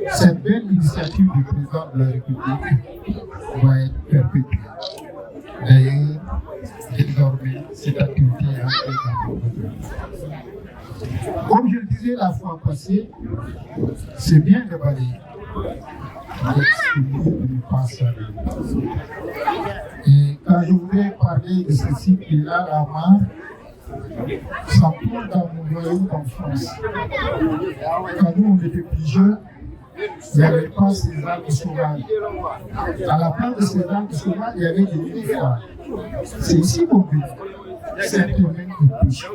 Cette belle initiative du président de la République doit être perpétuée. D'ailleurs, désormais, cette activité est entrée dans notre vie. Comme je le disais la fois passée, c'est bien de balayer. Et quand je voudrais parler de ce site-là, la mare, ça tourne dans mon royaume d'enfance. Quand nous, on était plus jeunes, il n'y avait pas ces algues sauvages. À la place de ces algues sauvages, il y avait des nénuphars. C'est ici qu'on vit. C'est un domaine de pêche.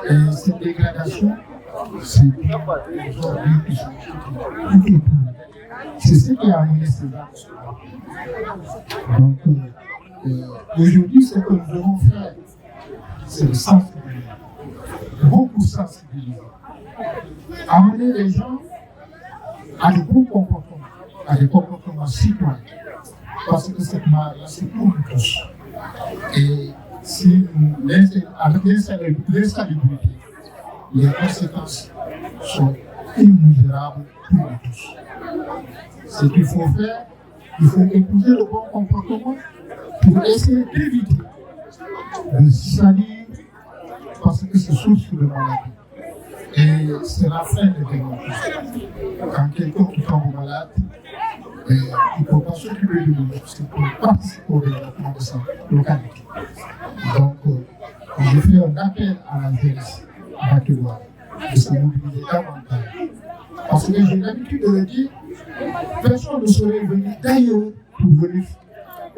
Et cette dégradation, c'est les ordures qui sont tout autour. C'est ce qui a amené ces algues sauvages. Donc, aujourd'hui, ce que nous devons faire, c'est de sensibiliser. Beaucoup sensibiliser. Amener les gens à de bons comportements, à des comportements citoyens. Parce que cette mare-là, c'est pour nous tous. Et si nous, avec l'insalubrité, les conséquences sont immesuраbles pour nous tous. Ce qu'il faut faire, il faut épouser le bon comportement pour essayer d'éviter de salir parce que c'est source de maladie. Et c'est la fin de démocratie. Quand quelqu'un qui tombe malade, il ne peut pas s'occuper de lui, c'est pour participer au développement de sa localité. Donc, je fais un appel à la jeunesse baqueloise de se mobiliser davantage. Parce que j'ai l'habitude de le dire, personne ne serait venu d'ailleurs pour venir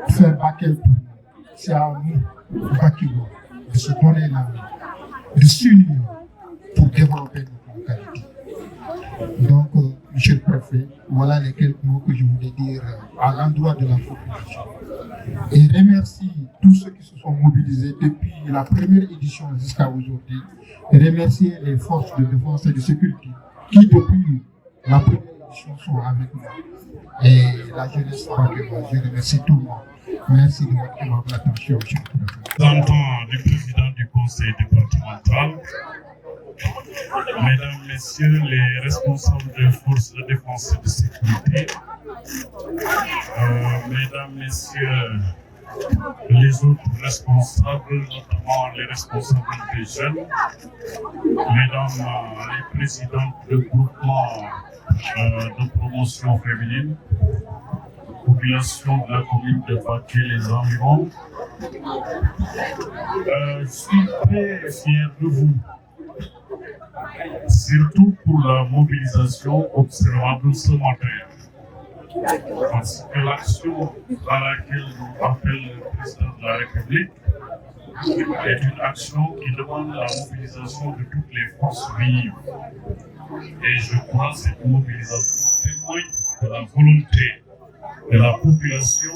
faire Bakel pour nous. C'est à nous, Bakelois, de se donner la main, de s'unir pour développer notre localité. Donc, Monsieur le Préfet, voilà les quelques mots que je voulais dire à l'endroit de la population. Et remercie tous ceux qui se sont mobilisés depuis la première édition jusqu'à aujourd'hui. Et remercier les forces de défense et de sécurité qui, depuis la première édition, sont avec nous. Et la jeunesse bakeloise, je remercie tout le monde. Merci de votre aimable attention, Monsieur le Préfet. Représentant du président du conseil départemental, mesdames, messieurs les responsables des forces de défense et de sécurité, mesdames, messieurs les autres responsables, notamment les responsables des jeunes, mesdames les présidentes de groupement de promotion féminine, population de la commune de Bakel et les environs. Je suis très fier de vous, surtout pour la mobilisation observable ce matin. Parce que l'action à laquelle nous appelle le président de la République est une action qui demande la mobilisation de toutes les forces vives. Et je crois que cette mobilisation témoigne de la volonté de la population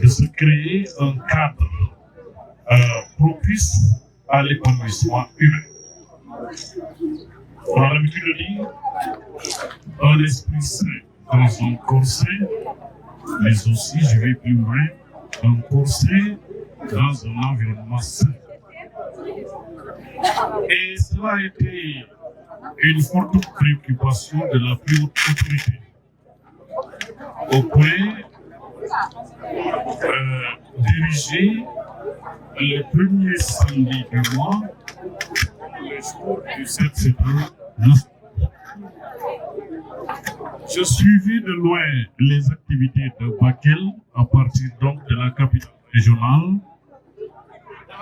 de se créer un cadre propice à l'épanouissement humain. On a l'habitude de dire un esprit sain dans un corps sain, mais aussi, je vais plus loin, un corps sain dans un environnement sain. Et cela a été une forte préoccupation de la plus haute autorité, au point diriger le premier samedi du mois, le jour du 7 septembre. Je suivis de loin les activités de Bakel à partir donc de la capitale régionale.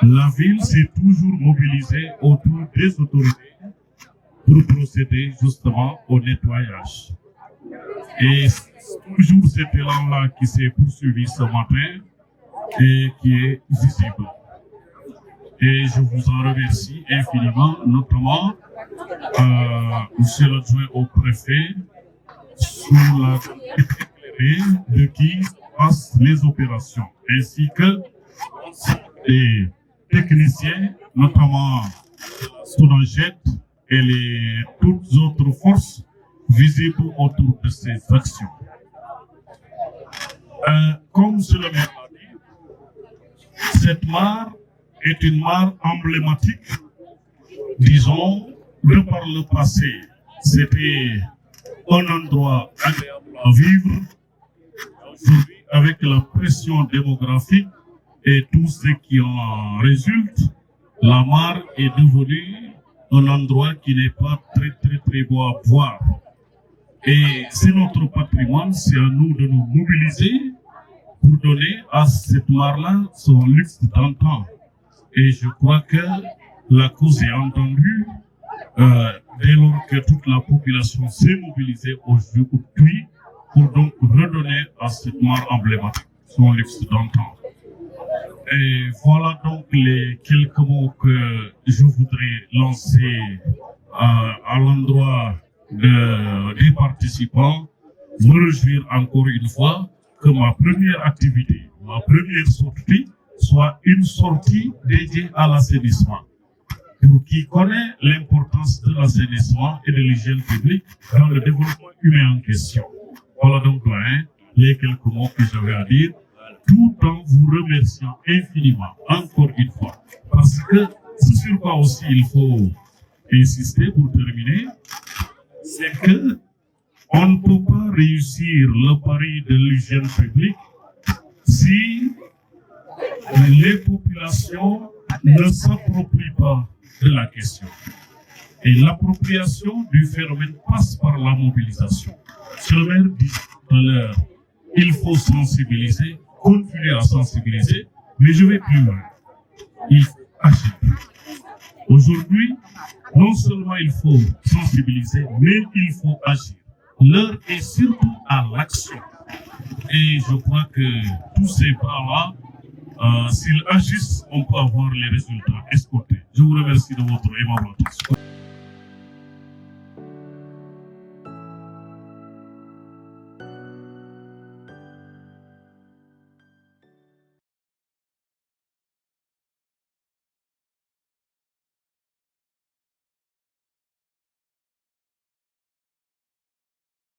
La ville s'est toujours mobilisée autour des autorités pour procéder justement au nettoyage. Et toujours cet élan-là qui s'est poursuivi ce matin et qui est visible. Et je vous en remercie infiniment, notamment Monsieur l'adjoint au préfet, sous la éclairée de qui passent les opérations, ainsi que les techniciens, notamment Soudangette et toutes autres forces visibles autour de ces actions. Comme M. le maire l'a dit, cette mare est une mare emblématique, disons, de par le passé, c'était un endroit agréable à vivre. Aujourd'hui, avec la pression démographique et tout ce qui en résulte, la mare est devenue un endroit qui n'est pas très beau à voir. Et c'est notre patrimoine, c'est à nous de nous mobiliser pour donner à cette mare-là son luxe d'antan. Et je crois que la cause est entendue dès lors que toute la population s'est mobilisée aujourd'hui pour donc redonner à cette mare emblématique son luxe d'antan. Et voilà donc les quelques mots que je voudrais lancer à l'endroit des participants. Me réjouir encore une fois que ma première activité, ma première sortie soit une sortie dédiée à l'assainissement. Pour qui connaît l'importance de l'assainissement et de l'hygiène publique dans le développement humain en question. Voilà donc les quelques mots que j'avais à dire, tout en vous remerciant infiniment, encore une fois. Parce que ce sur quoi aussi il faut insister pour terminer, c'est que on ne peut pas réussir le pari de l'hygiène publique si les populations ne s'approprient pas de la question. Et l'appropriation du phénomène passe par la mobilisation. Monsieur le maire dit tout à l'heure, il faut sensibiliser, continuer à sensibiliser, mais je vais plus loin. Il faut agir. Aujourd'hui, non seulement il faut sensibiliser, mais il faut agir. L'heure est surtout à l'action. Et je crois que tous ces pas-là, s'ils agissent, on peut avoir les résultats escomptés. Je vous remercie de votre aimable attention.